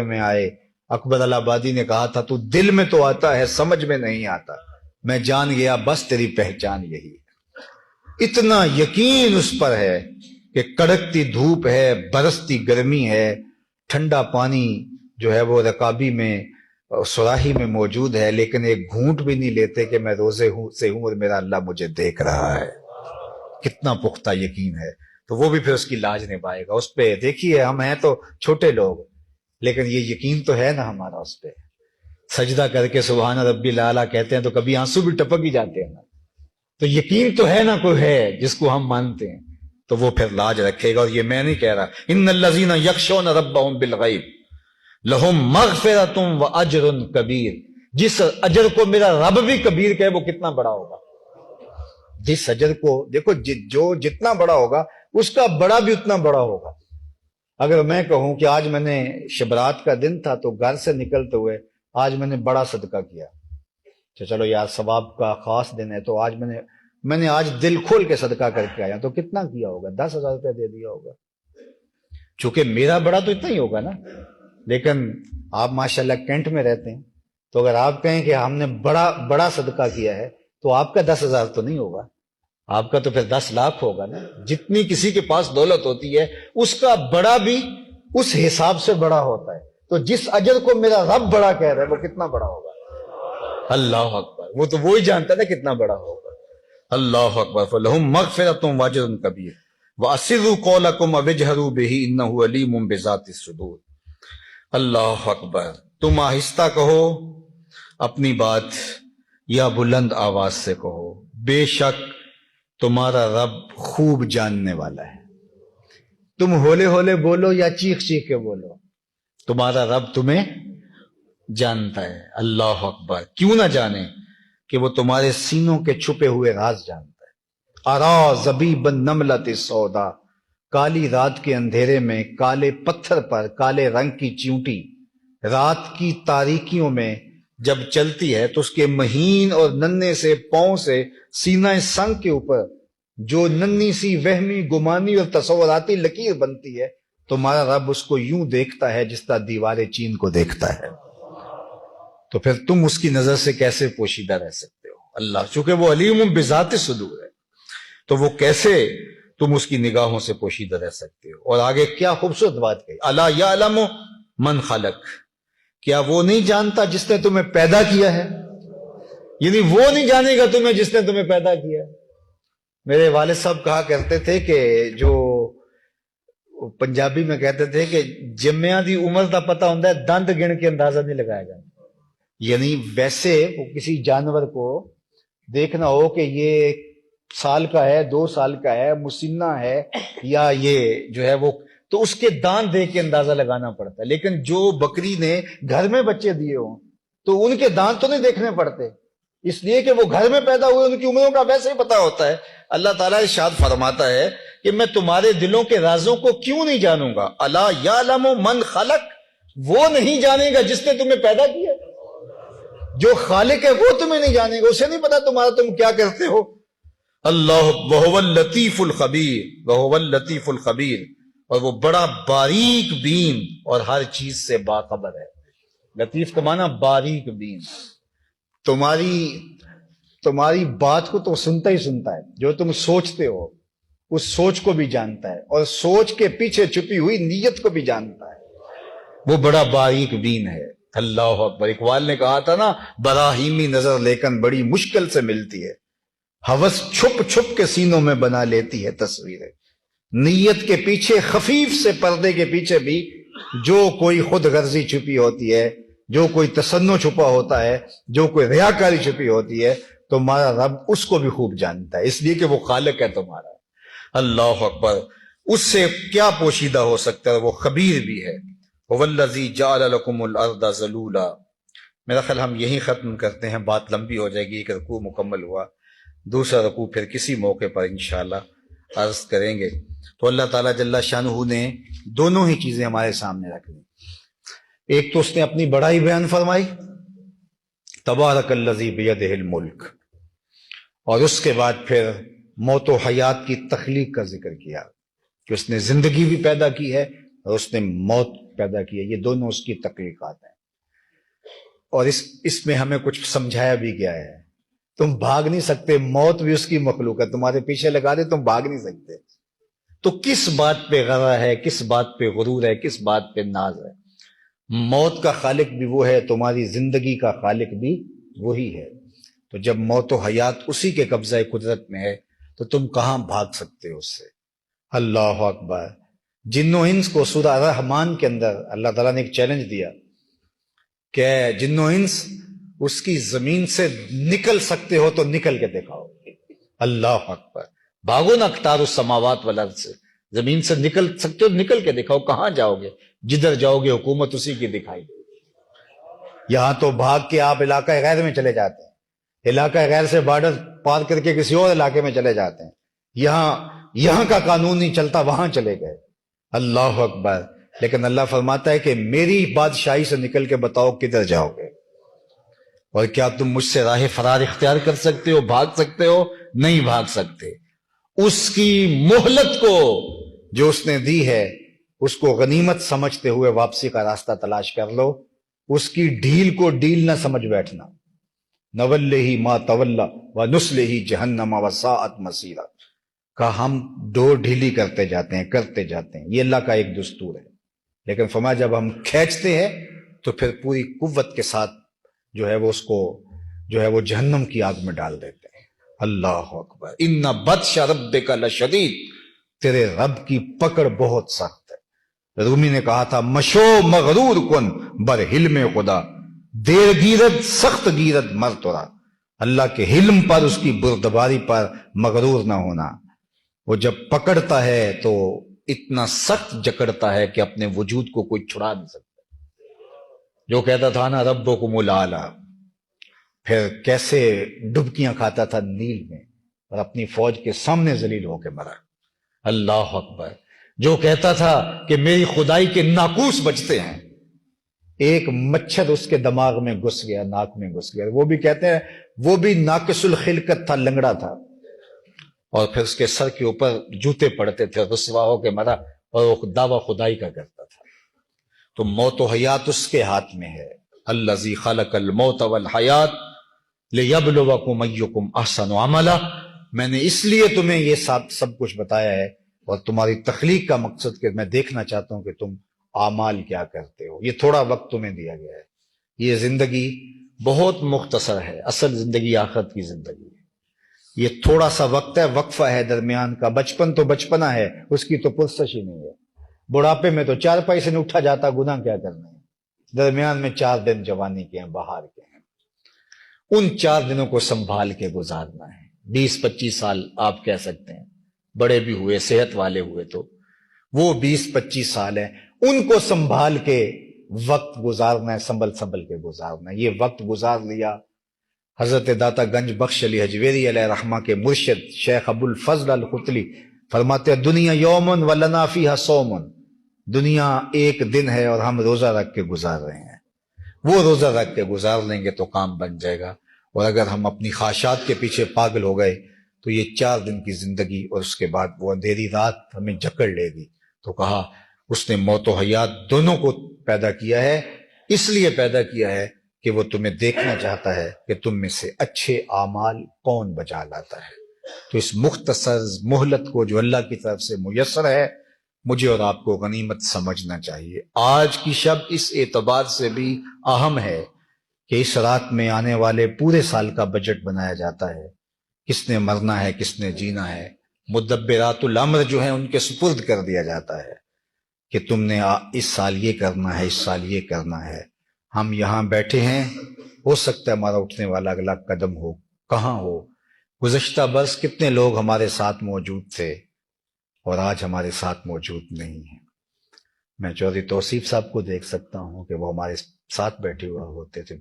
میں آئے اکبر الہآبادی نے کہا تھا تو دل میں تو آتا ہے سمجھ میں نہیں آتا، میں جان گیا بس تیری پہچان یہی ہے۔ اتنا یقین اس پر ہے کہ کڑکتی دھوپ ہے، برستی گرمی ہے، ٹھنڈا پانی جو ہے وہ رکابی میں سراہی میں موجود ہے، لیکن ایک گھونٹ بھی نہیں لیتے کہ میں روزے سے ہوں اور میرا اللہ مجھے دیکھ رہا ہے۔ کتنا پختہ یقین ہے، تو وہ بھی پھر اس کی لاج نبھائے گا۔ اس پہ دیکھیے ہم ہیں تو چھوٹے لوگ، لیکن یہ یقین تو ہے نا ہمارا اس پہ۔ سجدہ کر کے سبحان ربی الاعلیٰ کہتے ہیں تو کبھی آنسو بھی ٹپک ہی جاتے ہیں نا، تو یقین تو ہے نا کوئی ہے جس کو ہم مانتے ہیں، تو وہ پھر لاج رکھے گا۔ اور یہ میں نہیں کہہ رہا، ان الذین یخشون ربهم بالغیب لہم مغفرۃ واجر کبیر، جس اجر کو میرا رب بھی کبیر کہے وہ کتنا بڑا ہوگا۔ جس اجر کو دیکھو جو جتنا بڑا ہوگا اس کا بڑا بھی اتنا بڑا ہوگا۔ اگر میں کہوں کہ آج میں نے شبرات کا دن تھا تو گھر سے نکلتے ہوئے آج میں نے بڑا صدقہ کیا، چلو یار ثواب کا خاص دن ہے تو آج میں نے آج دل کھول کے صدقہ کر کے آیا، تو کتنا کیا ہوگا؟ 10,000 روپے دے دیا ہوگا، چونکہ میرا بڑا تو اتنا ہی ہوگا نا۔ لیکن آپ ماشاءاللہ کینٹ میں رہتے ہیں، تو اگر آپ کہیں کہ ہم نے بڑا صدقہ کیا ہے تو آپ کا 10,000 تو نہیں ہوگا، آپ کا تو پھر 10 لاکھ ہوگا نا۔ جتنی کسی کے پاس دولت ہوتی ہے اس کا بڑا بھی اس حساب سے بڑا ہوتا ہے، تو جس اجر کو میرا رب بڑا کہہ رہا ہے وہ کتنا بڑا ہوگا؟ اللہ اکبر، وہ تو وہی جانتا ہے کتنا بڑا ہوگا۔ اللہ اکبر، فلہم مغفرۃ واجر کبیر واسروا قولکم او اجہروا بہ انہ علیم بذات الصدور۔ اللہ اکبر، تم آہستہ کہو اپنی بات یا بلند آواز سے کہو، بے شک تمہارا رب خوب جاننے والا ہے۔ تم ہولے ہولے بولو یا چیخ چیخ کے بولو، تمہارا رب تمہیں جانتا ہے۔ اللہ اکبر، کیوں نہ جانے کہ وہ تمہارے سینوں کے چھپے ہوئے راز جانتا ہے۔ ارا زبیب النملۃ السودا، کالی رات کے اندھیرے میں کالے پتھر پر کالے رنگ کی چیونٹی رات کی تاریکیوں میں جب چلتی ہے تو اس کے مہین اور ننھے سے پاؤں سے سینہ سنگ کے اوپر جو ننھی سی وہمی گمانی اور تصوراتی لکیر بنتی ہے، تمہارا رب اس کو یوں دیکھتا ہے جس طرح دیوار چین کو دیکھتا ہے۔ تو پھر تم اس کی نظر سے کیسے پوشیدہ رہ سکتے ہو؟ اللہ چونکہ وہ علیم بذات الصدور ہے، تو وہ کیسے تم اس کی نگاہوں سے پوشیدہ رہ سکتے ہو؟ اور آگے کیا خوبصورت بات کہی، الا یعلم من خلق، کیا وہ نہیں جانتا جس نے تمہیں پیدا کیا ہے؟ یعنی وہ نہیں جانے گا تمہیں جس نے تمہیں پیدا کیا ہے۔ میرے والد صاحب کہا کرتے تھے کہ جو پنجابی میں کہتے تھے کہ جمعیاں دی عمر دا پتہ ہوتا ہے، دند گن کے اندازہ نہیں لگایا جاتا۔ یعنی ویسے وہ کسی جانور کو دیکھنا ہو کہ یہ سال کا ہے، 2 سال کا ہے، مسنہ ہے، یا یہ جو ہے وہ، تو اس کے دانت دیکھ کے اندازہ لگانا پڑتا ہے۔ لیکن جو بکری نے گھر میں بچے دیے ہوں تو ان کے دانت تو نہیں دیکھنے پڑتے، اس لیے کہ وہ گھر میں پیدا ہوئے، ان کی عمروں کا ویسے ہی پتا ہوتا ہے۔ اللہ تعالیٰ ارشاد فرماتا ہے کہ میں تمہارے دلوں کے رازوں کو کیوں نہیں جانوں گا؟ الا یعلم من خلق، وہ نہیں جانے گا جس نے تمہیں پیدا کیا۔ جو خالق ہے وہ تمہیں نہیں جانے گا، اسے نہیں پتا تمہارا تم کیا کرتے ہو۔ اللہ وہو اللطیف الخبیر، وہو اللطیف الخبیر، اور وہ بڑا باریک بین اور ہر چیز سے باخبر ہے۔ لطیف کا معنی باریک بین، تمہاری بات کو تو سنتا ہی سنتا ہے، جو تم سوچتے ہو اس سوچ کو بھی جانتا ہے، اور سوچ کے پیچھے چھپی ہوئی نیت کو بھی جانتا ہے، وہ بڑا باریک بین ہے۔ اللہ اکبر، اقبال نے کہا تھا نا، براہیمی نظر لیکن بڑی مشکل سے ملتی ہے، ہوس چھپ چھپ کے سینوں میں بنا لیتی ہے تصویریں، نیت کے پیچھے خفیف سے پردے کے پیچھے بھی جو کوئی خود غرضی چھپی ہوتی ہے، جو کوئی تصنع چھپا ہوتا ہے، جو کوئی ریاکاری چھپی ہوتی ہے، تمہارا رب اس کو بھی خوب جانتا ہے، اس لیے کہ وہ خالق ہے تمہارا۔ اللہ اکبر، اس سے کیا پوشیدہ ہو سکتا ہے؟ وہ خبیر بھی ہے۔ وَالَّذِي جَعَلَ لَكُمُ الْأَرْضَ ذَلُولًا۔ میرا خیال ہم یہیں ختم کرتے ہیں، بات لمبی ہو جائے گی، ایک رکوع مکمل ہوا، دوسرا رکوع پھر کسی موقع پر انشاءاللہ عرض کریں گے۔ تو اللہ تعالیٰ جل شانہ نے دونوں ہی چیزیں ہمارے سامنے رکھ دی۔ ایک تو اس نے اپنی بڑائی بیان فرمائی، تبارک الذی بیدہ الملک، اور اس کے بعد پھر موت و حیات کی تخلیق کا ذکر کیا کہ اس نے زندگی بھی پیدا کی ہے اور اس نے موت پیدا کیا، یہ دونوں اس کی تخلیقات ہیں۔ اور اس میں ہمیں کچھ سمجھایا بھی گیا ہے، تم بھاگ نہیں سکتے، موت بھی اس کی مخلوق ہے، تمہارے پیچھے لگا دے تم بھاگ نہیں سکتے۔ تو کس بات پہ غرض ہے، کس بات پہ غرور ہے، کس بات پہ ناز ہے؟ موت کا خالق بھی وہ ہے، تمہاری زندگی کا خالق بھی وہی ہے۔ تو جب موت و حیات اسی کے قبضہ قدرت میں ہے تو تم کہاں بھاگ سکتے ہو اس سے؟ اللہ اکبر۔ جن و انس کو سورہ رحمان کے اندر اللہ تعالیٰ نے ایک چیلنج دیا کہ جن و انس اس کی زمین سے نکل سکتے ہو تو نکل کے دکھاؤ۔ اللہ اکبر۔ بھاگو نا اقطار السماوات والارض سے، زمین سے نکل سکتے ہو نکل کے دکھاؤ۔ کہاں جاؤ گے؟ جدھر جاؤ گے حکومت اسی کی دکھائی دے۔ یہاں تو بھاگ کے آپ علاقہ غیر میں چلے جاتے ہیں، علاقہ غیر سے بارڈر پار کر کے کسی اور علاقے میں چلے جاتے ہیں، یہاں کا قانون نہیں چلتا، وہاں چلے گئے۔ اللہ اکبر۔ لیکن اللہ فرماتا ہے کہ میری بادشاہی سے نکل کے بتاؤ کدھر جاؤ گے؟ اور کیا تم مجھ سے راہ فرار اختیار کر سکتے ہو، بھاگ سکتے ہو؟ نہیں بھاگ سکتے۔ اس کی مہلت کو جو اس نے دی ہے اس کو غنیمت سمجھتے ہوئے واپسی کا راستہ تلاش کر لو، اس کی ڈھیل کو ڈیل نہ سمجھ بیٹھنا۔ نولہ ما تولی ونصلہ جہنم وساءت مصیرا، کہ ہم ڈور ڈھیلی کرتے جاتے ہیں، یہ اللہ کا ایک دستور ہے۔ لیکن فرمایا جب ہم کھینچتے ہیں تو پھر پوری قوت کے ساتھ جو ہے وہ اس کو جو ہے وہ جہنم کی آگ میں ڈال دیتے ہیں۔ اللہ اکبر۔ ان بطش ربک لشدید، تیرے رب کی پکڑ بہت سخت ہے۔ رومی نے کہا تھا مشو مغرور کن بر حلم خدا، دیر گیرد سخت گیرد مرتورا، اللہ کے حلم پر، اس کی بردباری پر مغرور نہ ہونا۔ وہ جب پکڑتا ہے تو اتنا سخت جکڑتا ہے کہ اپنے وجود کو کوئی چھڑا نہیں سکتا۔ جو کہتا تھا نا ربکم الاعلی، پھر کیسے ڈبکیاں کھاتا تھا نیل میں اور اپنی فوج کے سامنے ذلیل ہو کے مرا۔ اللہ اکبر۔ جو کہتا تھا کہ میری خدائی کے ناقوس بجتے ہیں، ایک مچھر اس کے دماغ میں گھس گیا، ناک میں گھس گیا۔ وہ بھی کہتے ہیں وہ بھی ناقص الخلقت تھا، لنگڑا تھا، اور پھر اس کے سر کے اوپر جوتے پڑتے تھے، رسوا ہو کے مرا، اور وہ دعویٰ خدائی کا کرتا تھا۔ تو موت و حیات اس کے ہاتھ میں ہے۔ الذی خلق الموت والحیات لیبلوکم ایکم احسن عملا، میں نے اس لیے تمہیں یہ سب کچھ بتایا ہے، اور تمہاری تخلیق کا مقصد کہ میں دیکھنا چاہتا ہوں کہ تم اعمال کیا کرتے ہو۔ یہ تھوڑا وقت تمہیں دیا گیا ہے، یہ زندگی بہت مختصر ہے، اصل زندگی آخرت کی زندگی ہے۔ یہ تھوڑا سا وقت ہے، وقفہ ہے درمیان کا۔ بچپن تو بچپنا ہے، اس کی تو پرسش ہی نہیں ہے۔ بڑھاپے میں تو چارپائی سے نہیں اٹھا جاتا، گناہ کیا کرنا ہے۔ درمیان میں 4 دن جوانی کے ہیں، بہار کے ہیں، ان 4 دنوں کو سنبھال کے گزارنا ہے۔ 20-25 سال آپ کہہ سکتے ہیں، بڑے بھی ہوئے، صحت والے ہوئے تو وہ 20-25 سال ہیں، ان کو سنبھال کے وقت گزارنا ہے، سنبھل کے گزارنا ہے۔ یہ وقت گزار لیا۔ حضرت داتا گنج بخش علی حجویری علیہ رحمہ کے مرشد شیخ ابو الفضل القتلی فرماتے ہیں دنیا یومن ولنا فیہا صومن، دنیا ایک دن ہے اور ہم روزہ رکھ کے گزار رہے ہیں۔ وہ روزہ رکھ کے گزار لیں گے تو کام بن جائے گا، اور اگر ہم اپنی خواہشات کے پیچھے پاگل ہو گئے تو یہ 4 دن کی زندگی اور اس کے بعد وہ اندھیری رات ہمیں جکڑ لے گی۔ تو کہا اس نے موت و حیات دونوں کو پیدا کیا ہے، اس لیے پیدا کیا ہے کہ وہ تمہیں دیکھنا چاہتا ہے کہ تم میں سے اچھے اعمال کون بجا لاتا ہے۔ تو اس مختصر مہلت کو جو اللہ کی طرف سے میسر ہے، مجھے اور آپ کو غنیمت سمجھنا چاہیے۔ آج کی شب اس اعتبار سے بھی اہم ہے کہ اس رات میں آنے والے پورے سال کا بجٹ بنایا جاتا ہے، کس نے مرنا ہے، کس نے جینا ہے، مدبرات الامر جو ہیں ان کے سپرد کر دیا جاتا ہے کہ تم نے اس سال یہ کرنا ہے، اس سال یہ کرنا ہے۔ ہم یہاں بیٹھے ہیں، ہو سکتا ہے ہمارا اٹھنے والا اگلا قدم ہو کہاں ہو۔ گزشتہ برس کتنے لوگ ہمارے ساتھ موجود تھے اور آج ہمارے ساتھ موجود نہیں ہیں۔ میں چودھری توصیف صاحب کو دیکھ سکتا ہوں کہ وہ ہمارے ساتھ بیٹھے ہوئے ہوتے تھے،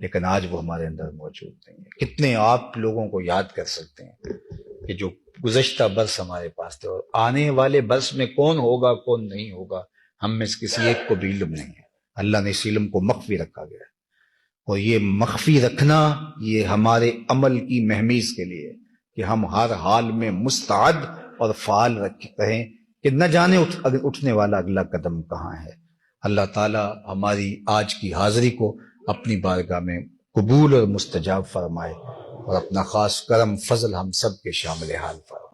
لیکن آج وہ ہمارے اندر موجود نہیں ہے۔ کتنے آپ لوگوں کو یاد کر سکتے ہیں کہ جو گزشتہ برس ہمارے پاس تھے، اور آنے والے برس میں کون ہوگا کون نہیں ہوگا ہم میں سے کسی ایک کو بھی علم نہیں ہے۔ اللہ نے اس علم کو مخفی رکھا گیا ہے، اور یہ مخفی رکھنا یہ ہمارے عمل کی مہمیز کے لیے کہ ہم ہر حال میں مستعد اور فعال رہیں کہ نہ جانے اٹھنے والا اگلا قدم کہاں ہے۔ اللہ تعالیٰ ہماری آج کی حاضری کو اپنی بارگاہ میں قبول اور مستجاب فرمائے اور اپنا خاص کرم فضل ہم سب کے شامل حال فرمائے۔